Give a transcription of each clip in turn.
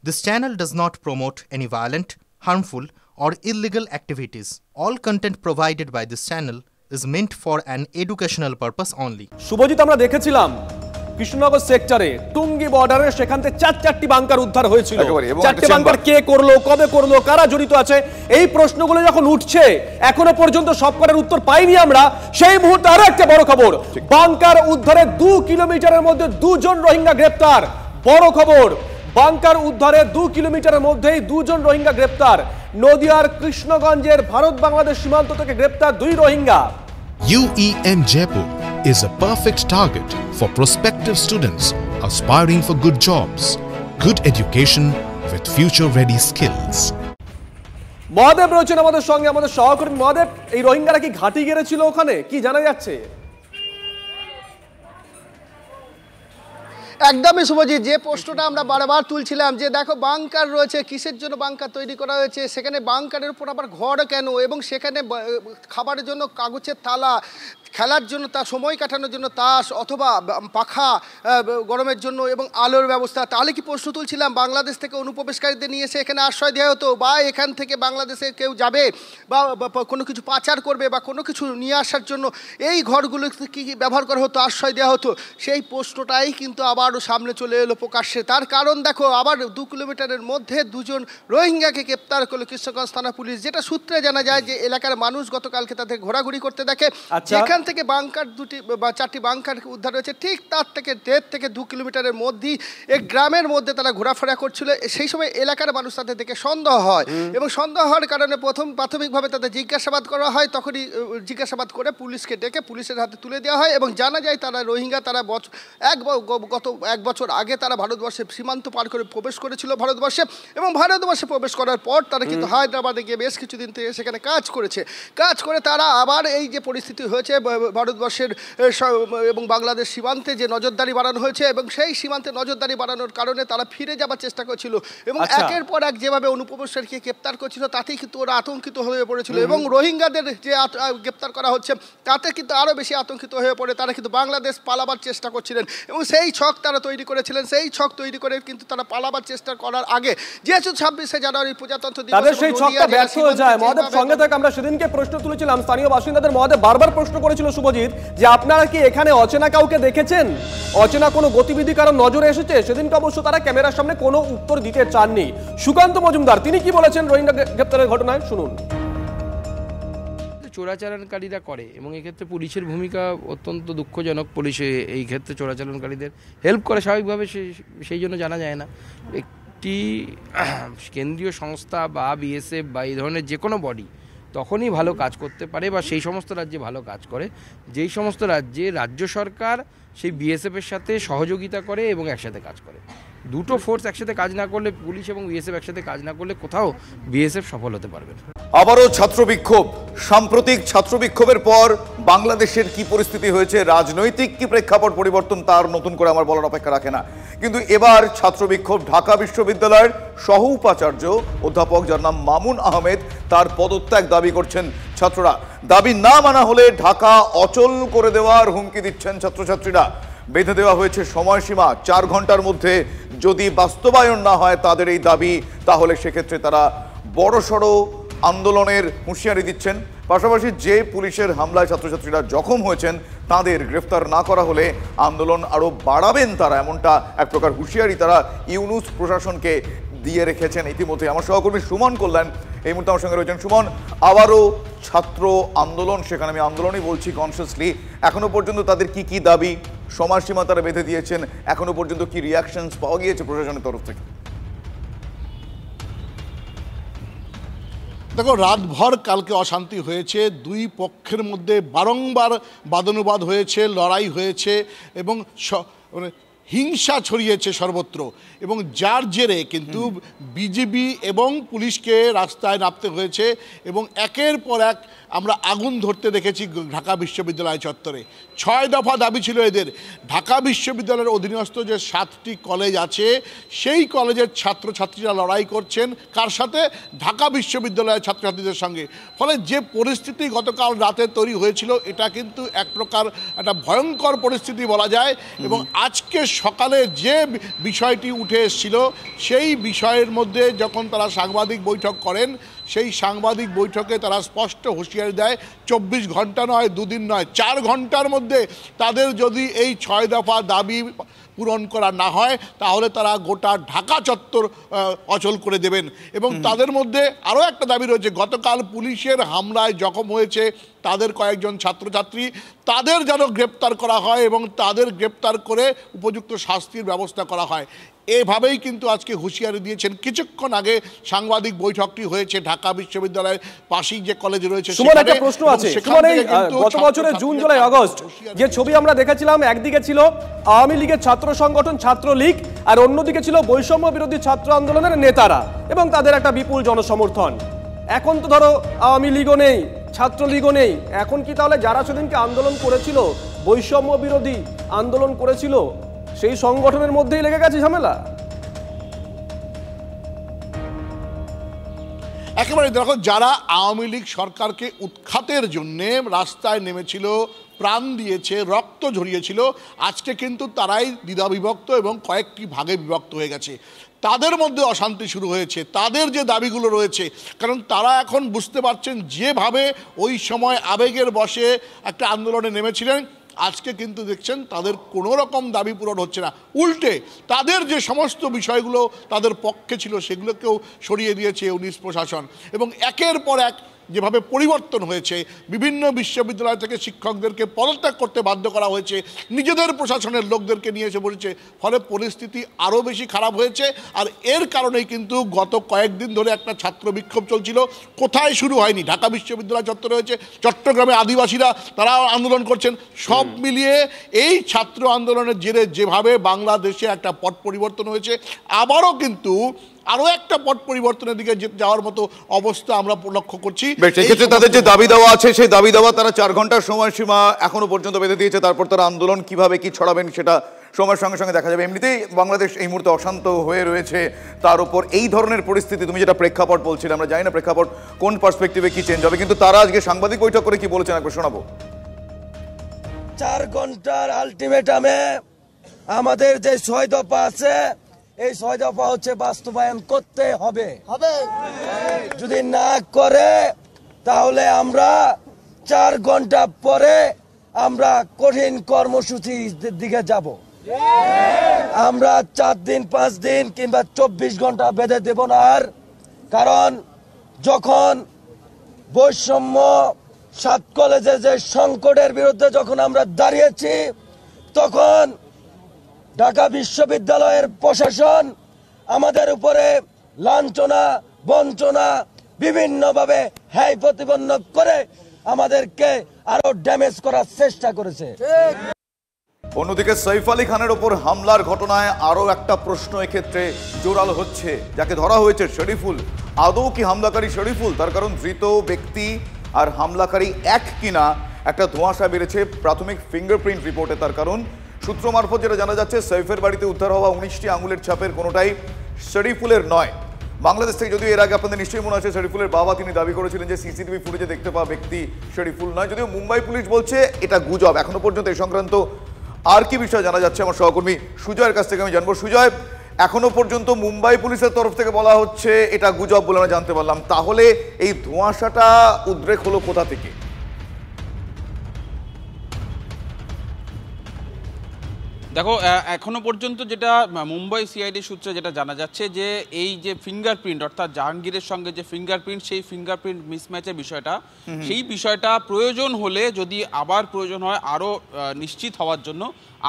This channel does not promote any violent, harmful, or illegal activities. All content provided by this channel is meant for an educational purpose only. Subhajit, আমরা দেখেছিলাম কৃষ্ণনগর সেক্টরে টুঙ্গি বর্ডারে সেখান থেকে চারটি bunker উদ্ধার হয়েছিল। চারটি বাংকার কে করলো, কবে করলো, কারা জড়িত আছে, এই প্রশ্নগুলো যখন উঠছে এখনো পর্যন্ত সবকটার উত্তর পাইনি আমরা। সেই মুহূর্তে আরো একটা বড় খবর, বাংকার উদ্ধারে 2 কিলোমিটারের মধ্যে 2 জন রোহিঙ্গা গ্রেপ্তার। বড় খবর, বাংকার উদ্ধারে 2 কিলোমিটারের মধ্যেই 2 জন রোহিঙ্গা গ্রেপ্তার। নদিয়ার কৃষ্ণগঞ্জের ভারত বাংলাদেশ সীমান্ত থেকে গ্রেপ্তার 2 Rohingya. UEM Jaipur is a perfect target for prospective students aspiring for good jobs, good education with future-ready skills. Mahadev রয়েছেন আমাদের সঙ্গে, আমাদের সহকর্মী। মহাদেব, এই রোহিঙ্গারা কি ঘাঁটি গেড়েছিল ওখানে, কি জানা যাচ্ছে? একদমই শুভজিৎ, যে প্রশ্নটা আমরা বারবার তুলছিলাম যে দেখো বাংকার রয়েছে, কিসের জন্য বাংকার তৈরি করা হয়েছে, সেখানে বাংকারের উপর আবার ঘর কেন, এবং সেখানে খাবারের জন্য কাগজের থালা, খেলার জন্য তা সময় কাটানোর জন্য তাস অথবা পাখা গরমের জন্য এবং আলোর ব্যবস্থা। তাহলে কি প্রশ্ন তুলছিলাম বাংলাদেশ থেকে অনুপ্রবেশকারীদের নিয়ে এসে এখানে আশ্রয় দেওয়া হতো, বা এখান থেকে বাংলাদেশে কেউ যাবে বা কোনো কিছু পাচার করবে বা কোনো কিছু নিয়ে আসার জন্য এই ঘরগুলো কি ব্যবহার করা হতো, আশ্রয় দেওয়া হতো? সেই প্রশ্নটাই কিন্তু আবারও সামনে চলে এলো প্রকাশ্যে। তার কারণ দেখো, আবার 2 কিলোমিটারের মধ্যে 2 জন রোহিঙ্গাকে গ্রেপ্তার করলো কৃষ্ণগঞ্জ থানা পুলিশ। যেটা সূত্রে জানা যায় যে এলাকার মানুষ গতকালকে তাদের ঘোরাঘুরি করতে দেখে, যেখান থেকে বাংকার 2টি বা 4টি বাংকার উদ্ধার হয়েছে, ঠিক তার থেকে 1.5 থেকে 2 কিলোমিটারের মধ্যেই এক গ্রামের মধ্যে তারা ঘোরাফেরা করছিল। সেই সময় এলাকার মানুষ তাদের দেখে সন্দেহ হয়, এবং সন্দেহ হওয়ার কারণে প্রাথমিকভাবে তাদের জিজ্ঞাসাবাদ করা হয়। তখনই জিজ্ঞাসাবাদ করে পুলিশকে ডেকে পুলিশের হাতে তুলে দেওয়া হয়, এবং জানা যায় তারা রোহিঙ্গা। তারা গত 1 বছর আগে তারা ভারতবর্ষে সীমান্ত পার করে প্রবেশ করেছিল ভারতবর্ষে, এবং ভারতবর্ষে প্রবেশ করার পর তারা কিন্তু হায়দ্রাবাদে গিয়ে বেশ কিছুদিন থেকে সেখানে কাজ করে তারা আবার এই যে পরিস্থিতি হয়েছে ভারতবর্ষের এবং বাংলাদেশ সীমান্তে যে নজরদারি বাড়ানো হয়েছে, এবং সেই সীমান্তে নজরদারি বাড়ানোর কারণে তারা ফিরে যাবার চেষ্টা করছিল, এবং একের পর এক যেভাবে অনুপ্রবেশকারীকে গ্রেপ্তার করছিল তাতেই কিন্তু ওরা আতঙ্কিত হয়ে পড়েছিল, এবং রোহিঙ্গাদের যে গ্রেপ্তার করা হচ্ছে তাতে কিন্তু আরও বেশি আতঙ্কিত হয়ে পড়ে তারা কিন্তু বাংলাদেশ পালাবার চেষ্টা করছিলেন, এবং সেই ছক তারা তৈরি করেছিলেন। সেই ছক তৈরি করে কিন্তু তারা পালাবার চেষ্টা করার আগে যেহেতু 26শে জানুয়ারি প্রজাতন্ত্র দিবস সেই ছকটা ব্যর্থ হয়ে যায়। মহাদেব সঙ্গে থেকে আমরা সেদিনকে প্রশ্ন তুলেছিলাম স্থানীয় বাসিন্দাদের, মহাদেব বারবার প্রশ্ন করেছিল শুভজিৎ যে আপনারা কি এখানে অচেনা কাউকে দেখেছেন, অচেনা কোনো গতিবিধি কারণ নজরে এসেছে? সেদিনকে অবশ্য তারা ক্যামেরার সামনে কোনো উত্তর দিতে চাননি। সুকান্ত মজুমদার তিনি কি বলেছেন রোহিঙ্গা গ্রেপ্তারের ঘটনায়, শুনুন। চোরাচালানকারীরা করে, এবং এক্ষেত্রে পুলিশের ভূমিকা অত্যন্ত দুঃখজনক। পুলিশ এই ক্ষেত্রে চোরাচালানকারীদের হেল্প করে স্বাভাবিকভাবে, সেই জন্য জানা যায় না। একটি কেন্দ্রীয় সংস্থা বা বিএসএফ বা এই ধরনের যে কোনো বডি তখনই ভালো কাজ করতে পারে, বা সেই সমস্ত রাজ্যে ভালো কাজ করে যেই সমস্ত রাজ্যে রাজ্য সরকার সেই বিএসএফের সাথে সহযোগিতা করে এবং একসাথে কাজ করে। দুটো ফোর্স একসাথে কাজ না করলে, পুলিশ এবং বিএসএফ একসাথে কাজ না করলে কোথাও বিএসএফ সফল হতে পারবে না। আবারও ছাত্র বিক্ষোভ। সাম্প্রতিক ছাত্র বিক্ষোভের পর বাংলাদেশের কি পরিস্থিতি হয়েছে, রাজনৈতিক কি প্রেক্ষাপট পরিবর্তন, তার নতুন করে আমার বলার অপেক্ষা রাখে না। কিন্তু এবার ছাত্র বিক্ষোভ ঢাকা বিশ্ববিদ্যালয়ের সহ উপাচার্য অধ্যাপক যার নাম মামুন আহমেদ, তার পদত্যাগ দাবি করছেন ছাত্ররা। দাবি না মানা হলে ঢাকা অচল করে দেওয়ার হুমকি দিচ্ছেন ছাত্রছাত্রীরা। বেঁধে দেওয়া হয়েছে সময়সীমা, 4 ঘন্টার মধ্যে যদি বাস্তবায়ন না হয় তাদের এই দাবি, তাহলে সেক্ষেত্রে তারা বড়সড় আন্দোলনের হুঁশিয়ারি দিচ্ছেন। পাশাপাশি যে পুলিশের হামলায় ছাত্রছাত্রীরা জখম হয়েছেন তাদের গ্রেফতার না করা হলে আন্দোলন আরও বাড়াবেন তারা, এমনটা এক প্রকার হুঁশিয়ারি তারা ইউনুস প্রশাসনকে দিয়ে রেখেছেন ইতিমধ্যে। আমার সহকর্মী সুমন কল্যাণ এই মুহূর্তে আমার সঙ্গে রয়েছেন। সুমন, আবারও ছাত্র আন্দোলন, সেখানে আমি আন্দোলনই বলছি কনসিয়াসলি, এখনো পর্যন্ত তাদের কি কি দাবি, সময়সীমা তারা বেঁধে দিয়েছেন, এখনো পর্যন্ত কি রিয়াকশনস পাওয়া গিয়েছে প্রশাসনের তরফ থেকে? দেখো, রাতভর কালকে অশান্তি হয়েছে, 2 পক্ষের মধ্যে বারংবার বাদানুবাদ হয়েছে, লড়াই হয়েছে, এবং হিংসা ছড়িয়েছে সর্বত্র, এবং যার জেরে কিন্তু বিজিবি এবং পুলিশকে রাস্তায় নামতে হয়েছে, এবং একের পর এক আমরা আগুন ধরতে দেখেছি ঢাকা বিশ্ববিদ্যালয় চত্বরে। 6 দফা দাবি ছিল এদের। ঢাকা বিশ্ববিদ্যালয়ের অধীনস্থ যে 7টি কলেজ আছে সেই কলেজের ছাত্রছাত্রীরা লড়াই করছেন কার সাথে? ঢাকা বিশ্ববিদ্যালয়ের ছাত্রছাত্রীদের সঙ্গে। ফলে যে পরিস্থিতি গতকাল রাতে তৈরি হয়েছিল এটা কিন্তু এক প্রকার একটা ভয়ঙ্কর পরিস্থিতি বলা যায়। এবং আজকে সকালে যে বিষয়টি উঠে এসেছিল সেই বিষয়ের মধ্যে যখন তারা সাংবাদিক বৈঠক করেন সেই সাংবাদিক বৈঠকে তারা স্পষ্ট হুঁশিয়ারি দেয় 24 ঘন্টা নয়, 2 দিন নয়, 4 ঘন্টার মধ্যে তাদের যদি এই 6 দফা দাবি পূরণ করা না হয় তাহলে তারা গোটা ঢাকা চত্বর অচল করে দেবেন। এবং তাদের মধ্যে আরও একটা দাবি রয়েছে, গতকাল পুলিশের হামলায় জখম হয়েছে তাদের কয়েকজন ছাত্রছাত্রী, তাদের যেন গ্রেপ্তার করা হয় এবং তাদের গ্রেপ্তার করে উপযুক্ত শাস্তির ব্যবস্থা করা হয়। এভাবেই কিন্তু আজকে হুঁশিয়ারি দিয়েছেন। কিছুক্ষণ আগে সাংবাদিক বৈঠকটি হয়েছে ঢাকা বিশ্ববিদ্যালয়ের পাশেই যে কলেজ রয়েছে। একটা প্রশ্ন আছে, গত বছরের জুন জুলাই আগস্ট যে ছবি আমরা দেখেছিলাম, একদিকে ছিল আওয়ামী লীগের ছাত্র সংগঠন ছাত্রলীগ আর অন্যদিকে ছিল বৈষম্য বিরোধী ছাত্র আন্দোলনের নেতারা এবং তাদের একটা বিপুল জনসমর্থন। এখন তো ধরো আওয়ামী লীগও নেই, ছাত্রলীগও নেই, এখন কি তাহলে যারা সেদিনকে আন্দোলন করেছিল, বৈষম্য বিরোধী আন্দোলন করেছিল, সেই সংগঠনের মধ্যেই লেগে গেছে ঝামেলা? একেবারে দেখো, যারা আওয়ামী লীগ সরকারকে উৎখাতের জন্যে রাস্তায় নেমেছিল, প্রাণ দিয়েছে, রক্ত ঝরিয়েছিল, আজকে কিন্তু তারাই দ্বিধাবিভক্ত এবং কয়েকটি ভাগে বিভক্ত হয়ে গেছে। তাদের মধ্যে অশান্তি শুরু হয়েছে, তাদের যে দাবিগুলো রয়েছে, কারণ তারা এখন বুঝতে পারছেন যেভাবে ওই সময় আবেগের বশে একটা আন্দোলনে নেমেছিলেন, আজকে কিন্তু দেখছেন তাদের কোনো রকম দাবি পূরণ হচ্ছে না। উল্টে তাদের যে সমস্ত বিষয়গুলো তাদের পক্ষে ছিল সেগুলোকেও সরিয়ে দিয়েছে 19 প্রশাসন। এবং একের পর এক যেভাবে পরিবর্তন হয়েছে, বিভিন্ন বিশ্ববিদ্যালয় থেকে শিক্ষকদেরকে পদত্যাগ করতে বাধ্য করা হয়েছে, নিজেদের প্রশাসনের লোকদেরকে নিয়ে এসে বলেছে, ফলে পরিস্থিতি আরও বেশি খারাপ হয়েছে। আর এর কারণেই কিন্তু গত কয়েকদিন ধরে একটা ছাত্র বিক্ষোভ চলছিল। কোথায় শুরু হয়নি, ঢাকা বিশ্ববিদ্যালয় চত্বরে হয়েছে, চট্টগ্রামে আদিবাসীরা তারাও আন্দোলন করছেন। সব মিলিয়ে এই ছাত্র আন্দোলনের জেরে যেভাবে বাংলাদেশে একটা পট পরিবর্তন হয়েছে, আবারও কিন্তু আরো একটা পট পরিবর্তনের দিকে যাওয়ার মতো অবস্থা আমরা লক্ষ্য করছি। সেক্ষেত্রে তাদের যে দাবি দেওয়া আছে সেই দাবি দেওয়া তারা 4 ঘন্টার সময়সীমা এখনো পর্যন্ত বেঁধে দিয়েছে। তারপর তারা আন্দোলন কিভাবে কি ছড়াবেন সেটা সময়ের সঙ্গে সঙ্গে দেখা যাবে। এমনিতেই বাংলাদেশ এই মুহূর্তে অশান্ত হয়ে রয়েছে, তার উপর এই ধরনের পরিস্থিতি, তুমি যেটা প্রেক্ষাপট বলছিলে, আমরা জানি না প্রেক্ষাপট কোন পার্সপেক্টিভে কি চেঞ্জ হবে, কিন্তু তারা আজকে সাংবাদিক বৈঠক করে কি বলেছেন একবার শোনাবো। 4 ঘন্টার আলটিমেটামে আমাদের যে 6 দফা আছে, এই 6 দফা হচ্ছে বাস্তবায়ন করতে হবে। যদি না করে তাহলে আমরা 4 ঘন্টা পরে আমরা কঠিন কর্মসূচির দিকে যাব। আমরা 4 দিন 5 দিন কিংবা 24 ঘন্টা বেঁধে দেব না। আর কারণ যখন বৈষম্য 7 কলেজের যে সংকটের বিরুদ্ধে যখন আমরা দাঁড়িয়েছি, তখন ঢাকা বিশ্ববিদ্যালয়ের প্রশাসন আমাদের উপরে লাঞ্ছনা, বঞ্চনা, বিভিন্নভাবে হ্যায় প্রতিপন্ন করে আমাদেরকে আরো ড্যামেজ করার চেষ্টা করেছে। অন্যদিকে সৈফ আলী খানের ওপর হামলার ঘটনায় আরও একটা প্রশ্ন এক্ষেত্রে জোরালো হচ্ছে। যাকে ধরা হয়েছে শরীফুল, আদৌ কি হামলাকারী শরীফুল? তার কারণ ধৃত ব্যক্তি আর হামলাকারী এক কিনা একটা ধোঁয়াশা বেড়েছে প্রাথমিক ফিঙ্গারপ্রিন্ট রিপোর্টে। তার কারণ সূত্র মারফত যেটা জানা যাচ্ছে, সৈফের বাড়িতে উদ্ধার হওয়া 19টি আঙুলের ছাপের কোনোটাই শরীফুলের নয়। বাংলাদেশ থেকে যদিও এর আগে আপনাদের নিশ্চয়ই মনে আছে, শরীফুলের বাবা তিনি দাবি করেছিলেন যে সিসিটিভি ফুটেজে দেখতে পাওয়া ব্যক্তি শরীফুল নয়। যদিও মুম্বাই পুলিশ বলছে এটা গুজব। এখনো পর্যন্ত এই সংক্রান্ত আর কি বিষয় জানা যাচ্ছে আমার সহকর্মী সুজয়ের কাছ থেকে আমি জানবো। সুজয়, এখনো পর্যন্ত মুম্বাই পুলিশের তরফ থেকে বলা হচ্ছে এটা গুজব বলে আমরা জানতে পারলাম, তাহলে এই ধোঁয়াশাটা উদ্রেক হলো কোথা থেকে? দেখো, এখনো পর্যন্ত যেটা মুম্বাই সিআইডি সূত্রে যেটা জানা যাচ্ছে যে এই যে ফিঙ্গারপ্রিন্ট, অর্থাৎ জাহাঙ্গীরের সঙ্গে যে ফিঙ্গারপ্রিন্ট, সেই ফিঙ্গারপ্রিন্ট মিসম্যাচের বিষয়টা, সেই বিষয়টা প্রয়োজন হলে, যদি আবার প্রয়োজন হয় আরও নিশ্চিত হওয়ার জন্য,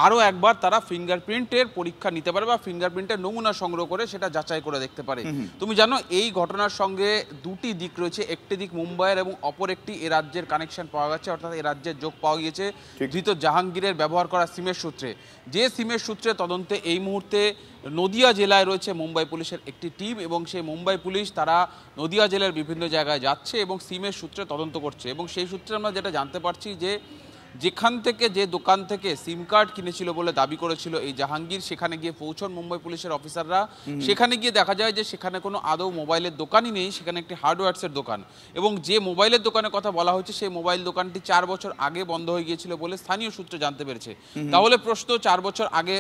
আরও একবার তারা ফিঙ্গারপ্রিন্টের পরীক্ষা নিতে পারে বা ফিঙ্গারপ্রিন্টের নমুনা সংগ্রহ করে সেটা যাচাই করে দেখতে পারে। তুমি জানো এই ঘটনার সঙ্গে দুটি দিক রয়েছে, একটি দিক মুম্বাইয়ের এবং অপর একটি এ রাজ্যের কানেকশন পাওয়া গেছে, অর্থাৎ এ রাজ্যের যোগ পাওয়া গিয়েছে ধৃত জাহাঙ্গীরের ব্যবহার করা সিমের সূত্রে। যে সিমের সূত্রে তদন্তে এই মুহূর্তে নদিয়া জেলায় রয়েছে মুম্বাই পুলিশের একটি টিম, এবং সেই মুম্বাই পুলিশ তারা নদিয়া জেলার বিভিন্ন জায়গায় যাচ্ছে এবং সিমের সূত্রে তদন্ত করছে। এবং সেই সূত্রে আমরা যেটা জানতে পারছি যে যেখান থেকে যে দোকান থেকে সিম কার্ড কিনেছিল বলে দাবি করেছিল এই জাহাঙ্গীর, সেখানে গিয়ে পৌঁছন মুম্বাই পুলিশের অফিসাররা। সেখানে গিয়ে দেখা যায় যে সেখানে কোনো আদৌ মোবাইলের দোকানই নেই, সেখানে একটি হার্ডওয়্যারসের দোকান। এবং যে মোবাইলের দোকানের কথা বলা হয়েছে সেই মোবাইল দোকানটি 4 বছর আগে বন্ধ হয়ে গিয়েছিল বলে স্থানীয় সূত্রে জানতে পেরেছে। তাহলে প্রশ্ন, 4 বছর আগে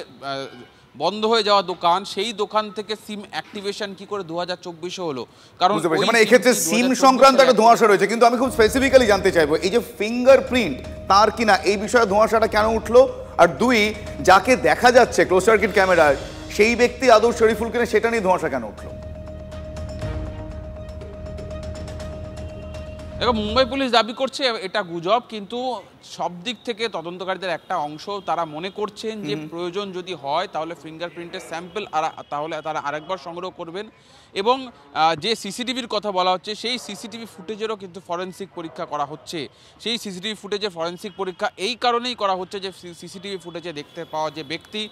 বন্ধ হয়ে যাওয়া দোকান, সেই দোকান থেকে সিম অ্যাক্টিভেশন কি করে 2024 হলো? কারণ মানে এই ক্ষেত্রে সিম সংক্রান্ত একটা ধোঁয়াশা রয়েছে, কিন্তু আমি খুব স্পেসিফিক্যালি জানতে চাইবো এই যে ফিঙ্গারপ্রিন্ট তার কিনা, এই বিষয়ে ধোঁয়াশাটা কেন উঠলো? আর দুই, যাকে দেখা যাচ্ছে ক্লোজ সার্কিট ক্যামেরায় সেই ব্যক্তি আদৌ শরীফুল কিনা, সেটা নিয়ে ধোঁয়াশা কেন উঠলো? দেখো, মুম্বাই পুলিশ দাবি করছে এটা গুজব, কিন্তু সব দিক থেকে তদন্তকারীদের একটা অংশ তারা মনে করছেন যে প্রয়োজন যদি হয় তাহলে ফিঙ্গারপ্রিন্টের স্যাম্পল তাহলে তারা আরেকবার সংগ্রহ করবেন। এবং যে সিসিটিভির কথা বলা হচ্ছে সেই সিসিটিভি ফুটেজেরও কিন্তু ফরেন্সিক পরীক্ষা করা হচ্ছে। সেই সিসিটিভি ফুটেজের ফরেন্সিক পরীক্ষা এই কারণেই করা হচ্ছে যে সিসিটিভি ফুটেজে দেখতে পাওয়া যে ব্যক্তি,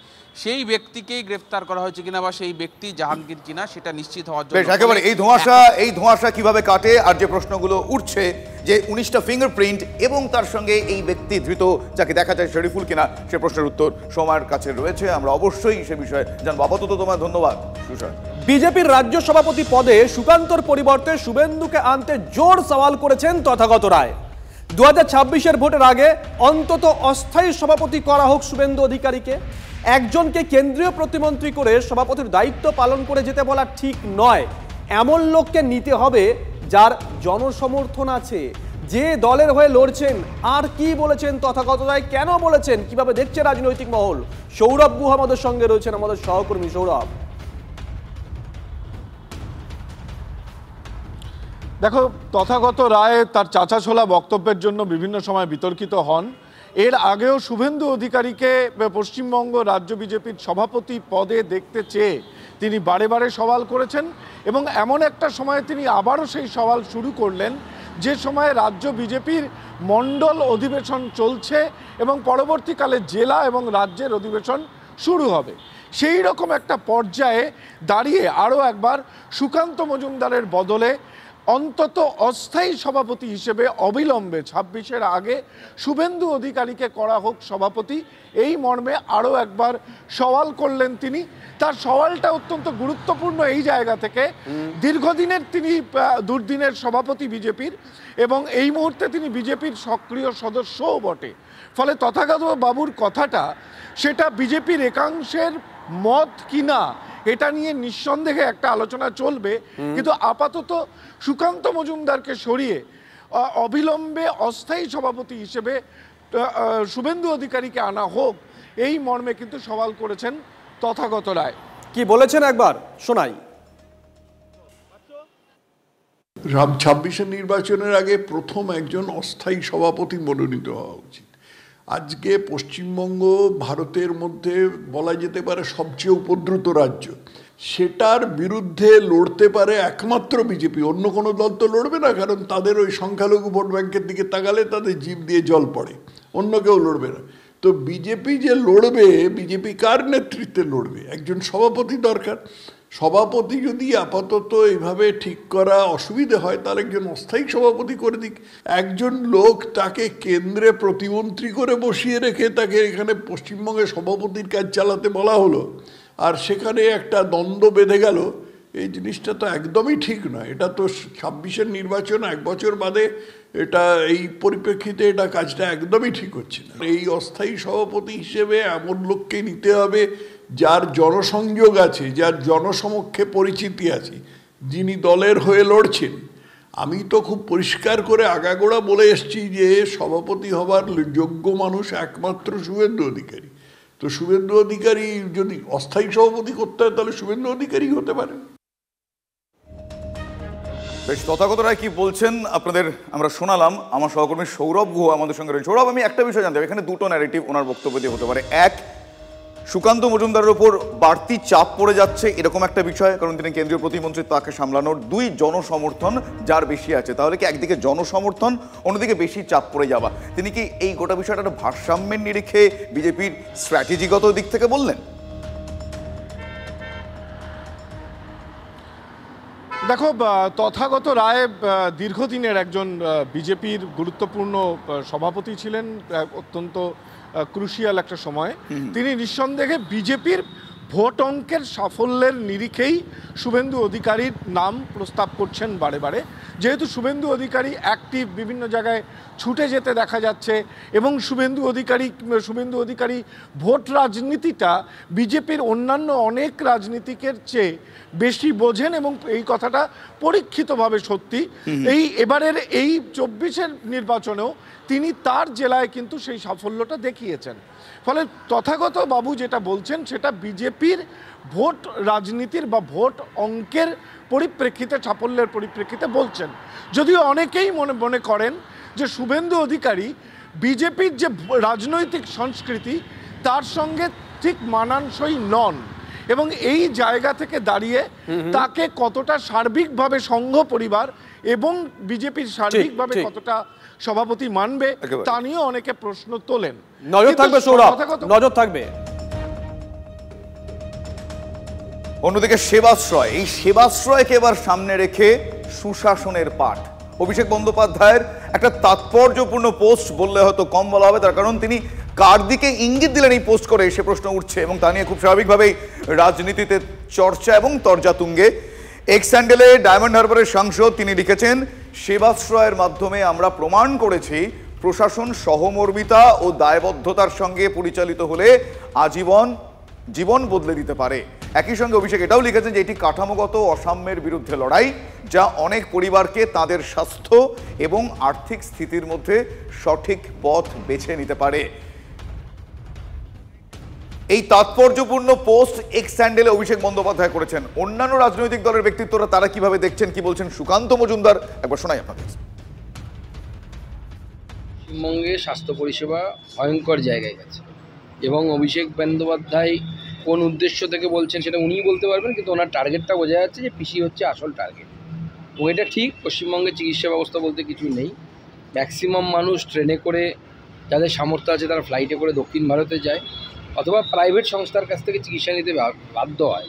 সেই ব্যক্তিকেই গ্রেফতার করা হয়েছে কিনা বা সেই ব্যক্তি জাহাঙ্গীর কিনা সেটা নিশ্চিত হওয়ার জন্য। একেবারে এই ধোঁয়াশা কিভাবে কাটে, আর যে প্রশ্নগুলো উঠছে যে 19টা ফিঙ্গারপ্রিন্ট এবং তার সঙ্গে এই ব্যক্তি ধৃত যাকে দেখা যায় শরীফুল কিনা, সে প্রশ্নের উত্তর সময়ের কাছে রয়েছে, আমরা অবশ্যই সে বিষয়ে জানবো। আপাতত তোমার ধন্যবাদ সুশান্ত। বিজেপির রাজ্য সভাপতি পদে সুকান্তর পরিবর্তে শুভেন্দুকে আনতে জোর সওয়াল করেছেন তথাগত রায়। 2026-এর ভোটের আগে অন্তত অস্থায়ী সভাপতি করা হোক শুভেন্দু অধিকারীকে। একজনকে কেন্দ্রীয় প্রতিমন্ত্রী করে সভাপতির দায়িত্ব পালন করে যেতে বলা ঠিক নয়। এমন লোককে নিতে হবে যার জনসমর্থন আছে, যে দলের হয়ে লড়ছেন। আর কি বলেছেন তথাগত রায়, কেন বলেছেন, কিভাবে দেখছে রাজনৈতিক মহল? সৌরভ গুহ আমাদের সঙ্গে রয়েছেন, আমাদের সহকর্মী। সৌরভ, দেখো, তথাগত রায় তার চাঁচাছোলা বক্তব্যের জন্য বিভিন্ন সময় বিতর্কিত হন। এর আগেও শুভেন্দু অধিকারীকে পশ্চিমবঙ্গ রাজ্য বিজেপির সভাপতি পদে দেখতে চেয়ে তিনি বারে বারে সওয়াল করেছেন, এবং এমন একটা সময়ে তিনি আবারও সেই সওয়াল শুরু করলেন যে সময়ে রাজ্য বিজেপির মণ্ডল অধিবেশন চলছে এবং পরবর্তীকালে জেলা এবং রাজ্যের অধিবেশন শুরু হবে। সেই রকম একটা পর্যায়ে দাঁড়িয়ে আরও একবার সুকান্ত মজুমদারের বদলে অন্তত অস্থায়ী সভাপতি হিসেবে অবিলম্বে 26-এর আগে শুভেন্দু অধিকারীকে করা হোক সভাপতি, এই মর্মে আরও একবার সওয়াল করলেন তিনি। তার সওয়ালটা অত্যন্ত গুরুত্বপূর্ণ এই জায়গা থেকে, দীর্ঘদিনের তিনি দুর্দিনের সভাপতি বিজেপির, এবং এই মুহূর্তে তিনি বিজেপির সক্রিয় সদস্যও বটে। ফলে তথাগত বাবুর কথাটা সেটা বিজেপির একাংশের মত কিনা এটা নিয়ে নিঃসন্দেহে একটা আলোচনা চলবে, কিন্তু আপাতত সুকান্ত মজুমদারকে সরিয়ে অবিলম্বে অস্থায়ী সভাপতি হিসেবে শুভেন্দু অধিকারীকে আনা হোক, এই মর্মে কিন্তু সওয়াল করেছেন তথাগত রায়। কি বলেছেন একবার শোনাই। 26-এর নির্বাচনের আগে প্রথম একজন অস্থায়ী সভাপতি মনোনীত হওয়া উচিত। আজকে পশ্চিমবঙ্গ ভারতের মধ্যে বলা যেতে পারে সবচেয়ে উপদ্রুত রাজ্য, সেটার বিরুদ্ধে লড়তে পারে একমাত্র বিজেপি। অন্য কোনো দল তো লড়বে না, কারণ তাদের ওই সংখ্যালঘু ভোট ব্যাংকের দিকে তাকালে তাদের জিভ দিয়ে জল পড়ে, অন্য কেউ লড়বে না। তো বিজেপি যে লড়বে, বিজেপি কার নেতৃত্বে লড়বে? একজন সভাপতি দরকার। সভাপতি যদি আপাতত এইভাবে ঠিক করা অসুবিধে হয়, তার একজন অস্থায়ী সভাপতি করে দিক। একজন লোক তাকে কেন্দ্রে প্রতিমন্ত্রী করে বসিয়ে রেখে তাকে এখানে পশ্চিমবঙ্গে সভাপতির কাজ চালাতে বলা হলো, আর সেখানে একটা দ্বন্দ্ব বেঁধে গেল, এই জিনিসটা তো একদমই ঠিক নয়। এটা তো 26-এর নির্বাচন 1 বছর বাদে, এটা এই পরিপ্রেক্ষিতে এটা কাজটা একদমই ঠিক হচ্ছে না। এই অস্থায়ী সভাপতি হিসেবে এমন লোককে নিতে হবে যার জনসংযোগ আছে, যার জনসমক্ষে পরিচিতি আছে, যিনি দলের হয়ে লড়ছেন। আমি তো খুব পরিষ্কার করে আগাগোড়া বলে এসছি যে সভাপতি হবার যোগ্য মানুষ একমাত্র শুভেন্দু অধিকারী। তো শুভেন্দু অধিকারী যদি অস্থায়ী সভাপতি করতে হয় তাহলে শুভেন্দু অধিকারী হতে পারেন। বেশ, তথাগত রায় কি বলছেন আপনাদের আমরা শোনালাম। আমার সহকর্মী সৌরভ গুহ আমাদের সঙ্গে রয়েছে। সৌরভ, আমি একটা বিষয় জানতে হবে, এখানে দুটো ন্যারেটিভ ওনার বক্তব্য দিয়ে হতে পারে। এক, সুকান্ত মজুমদারের উপর বাড়তি চাপ পড়ে যাচ্ছে এরকম একটা বিষয়, কারণ তিনি কেন্দ্রীয় প্রতিমন্ত্রী, তাকে সামলানোর। দুই, জনসমর্থন যার বেশি আছে। তাহলে কি একদিকে জনসমর্থন, অন্যদিকে বেশি চাপ পড়ে যাওয়া। তিনি কি এই গোটা বিষয়টা একটা ভারসাম্যের নিরিখে বিজেপির স্ট্র্যাটেজিগত দিক থেকে বললেন? দেখো, তথাগত রায় দীর্ঘদিনের একজন বিজেপির গুরুত্বপূর্ণ সভাপতি ছিলেন, অত্যন্ত ক্রুশিয়াল একটা সময়। তিনি নিঃসন্দেহে বিজেপির ভোট অঙ্কের সাফল্যের নিরিখেই শুভেন্দু অধিকারীর নাম প্রস্তাব করছেন বারে বারে। যেহেতু শুভেন্দু অধিকারী অ্যাক্টিভ, বিভিন্ন জায়গায় ছুটে যেতে দেখা যাচ্ছে, এবং শুভেন্দু অধিকারী ভোট রাজনীতিটা বিজেপির অন্যান্য অনেক রাজনীতিকের চেয়ে বেশি বোঝেন, এবং এই কথাটা পরীক্ষিতভাবে সত্যি। এবারের এই 24-এর নির্বাচনেও তিনি তার জেলায় কিন্তু সেই সাফল্যটা দেখিয়েছেন। ফলে তথাগত বাবু যেটা বলছেন সেটা বিজেপির ভোট রাজনীতির বা ভোট অঙ্কের পরিপ্রেক্ষিতে, সাফল্যের পরিপ্রেক্ষিতে বলছেন। যদিও অনেকেই মনে করেন যে শুভেন্দু অধিকারী বিজেপির যে রাজনৈতিক সংস্কৃতি তার সঙ্গে ঠিক মানানসই নন, এবং এই জায়গা থেকে দাঁড়িয়ে তাকে কতটা সার্বিকভাবে সংঘ পরিবার এবং বিজেপির সার্বিকভাবে কতটা সভাপতি মানবে তা নিয়ে অনেকে প্রশ্ন তোলেন। নজর থাকবে সৌরভ, নজর থাকবে। অন্যদিকে সেবাশ্রয়, এই সেবাশ্রয়কে এবার সামনে রেখে সুশাসনের পাঠ। অভিষেক বন্দ্যোপাধ্যায়ের একটা তাৎপর্যপূর্ণ পোস্ট বললে হয়তো কম বলা হবে, তার কারণ তিনি কার দিকে ইঙ্গিত দিলেন এই পোস্ট করে, সে প্রশ্ন উঠছে, এবং তা নিয়ে খুব স্বাভাবিকভাবেই রাজনীতিতে চর্চা এবং তর্জা তুঙ্গে। এক্স হ্যান্ডেলে ডায়মন্ড হারবারের সাংসদ তিনি লিখেছেন, সেবাশ্রয়ের মাধ্যমে আমরা প্রমাণ করেছি প্রশাসন সহমর্মিতা ও দায়বদ্ধতার সঙ্গে পরিচালিত হলে আজীবন জীবন বদলে দিতে পারে। একই সঙ্গে অভিষেক এটাও লিখেছেন যে এটি কাঠামোগত অসাম্যের বিরুদ্ধে লড়াই, যা অনেক পরিবারকে তাদের স্বাস্থ্য এবং আর্থিক স্থিতির মধ্যে সঠিক পথ বেছে নিতে পারে। এই তাৎপর্যপূর্ণ পোস্ট এক্স হ্যান্ডেলে অভিষেক বন্দ্যোপাধ্যায় করেছেন। অন্যান্য রাজনৈতিক দলের ব্যক্তিত্বরা তারা কিভাবে দেখছেন, কি বলছেন সুকান্ত মজুমদার, একবার শোনাই আপনাদের। পশ্চিমবঙ্গে স্বাস্থ্য পরিষেবা ভয়ঙ্কর জায়গায় গেছে, এবং অভিষেক বন্দ্যোপাধ্যায় কোন উদ্দেশ্য থেকে বলছেন সেটা উনিই বলতে পারবেন, কিন্তু ওনার টার্গেটটা বোঝা যাচ্ছে যে পিসি হচ্ছে আসল টার্গেট। এবং এটা ঠিক, পশ্চিমবঙ্গের চিকিৎসা ব্যবস্থা বলতে কিছুই নেই। ম্যাক্সিমাম মানুষ ট্রেনে করে, যাদের সামর্থ্য আছে তারা ফ্লাইটে করে দক্ষিণ ভারতে যায়, অথবা প্রাইভেট সংস্থার কাছ থেকে চিকিৎসা নিতে বাধ্য হয়।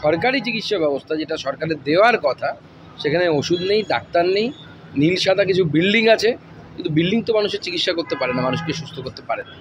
সরকারি চিকিৎসা ব্যবস্থা যেটা সরকারের দেওয়ার কথা, সেখানে ওষুধ নেই, ডাক্তার নেই, নীল সাদা কিছু বিল্ডিং আছে, কিন্তু বিল্ডিং তো মানুষের চিকিৎসা করতে পারে না, মানুষকে সুস্থ করতে পারে না।